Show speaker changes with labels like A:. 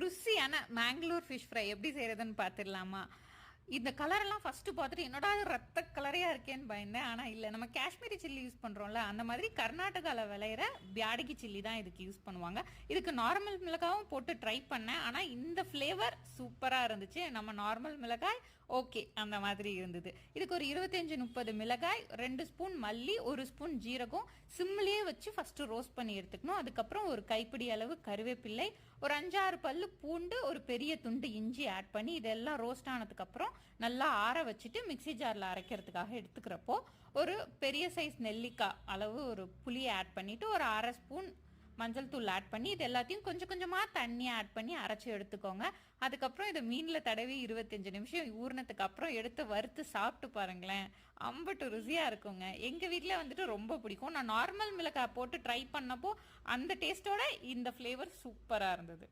A: ருசியான Mangalore fish fry எப்படி செய்யறதுன்னு பார்த்துடலாமா? இந்த கலரெல்லாம் ஃபர்ஸ்ட் பார்த்துட்டு என்னடா இது ரத்த கலரையா இருக்கேன்னு பயந்தேன். ஆனால் இல்லை, நம்ம காஷ்மீரி சில்லி யூஸ் பண்ணுறோம்ல, அந்த மாதிரி கர்நாடகாவில் விளையிற பியாடகி சில்லி தான் இதுக்கு யூஸ் பண்ணுவாங்க. இதுக்கு நார்மல் மிளகாவும் போட்டு ட்ரை பண்ணேன். ஆனால் இந்த ஃப்ளேவர் சூப்பராக இருந்துச்சு. நம்ம நார்மல் மிளகாய் ஓகே அந்த மாதிரி இருந்தது. இதுக்கு ஒரு 25-30 மிளகாய், 2 ஸ்பூன் மல்லி, 1 ஸ்பூன் ஜீரகம் சிம்லேயே வச்சு ஃபஸ்ட்டு ரோஸ்ட் பண்ணி எடுத்துக்கணும். அதுக்கப்புறம் ஒரு கைப்பிடி அளவு கருவேப்பிள்ளை, ஒரு 5-6 பல்லு பூண்டு, ஒரு பெரிய துண்டு இஞ்சி ஆட் பண்ணி இதெல்லாம் ரோஸ்ட் ஆனதுக்கப்புறம் நல்லா ஆற வச்சுட்டு மிக்சி ஜாரில் அரைக்கிறதுக்காக எடுத்துக்கிறப்போ ஒரு பெரிய சைஸ் நெல்லிக்காய் அளவு ஒரு புளியை ஆட் பண்ணிவிட்டு ஒரு 1/2 ஸ்பூன் மஞ்சள் தூள் ஆட் பண்ணி இது எல்லாத்தையும் கொஞ்சம் கொஞ்சமாக தண்ணி ஆட் பண்ணி அரைச்சி எடுத்துக்கோங்க. அதுக்கப்புறம் இதை மீனில் தடவி 25 நிமிஷம் ஊறினதுக்கு அப்புறம் எடுத்து வறுத்து சாப்பிட்டு பாருங்களேன், அம்பட்டு ருசியாக இருக்குங்க. எங்கள் வீட்டில் வந்துட்டு ரொம்ப பிடிக்கும். நான் நார்மல் மிளகாய் போட்டு ட்ரை பண்ணப்போ அந்த டேஸ்ட்டோட இந்த ஃப்ளேவர் சூப்பராக இருந்தது.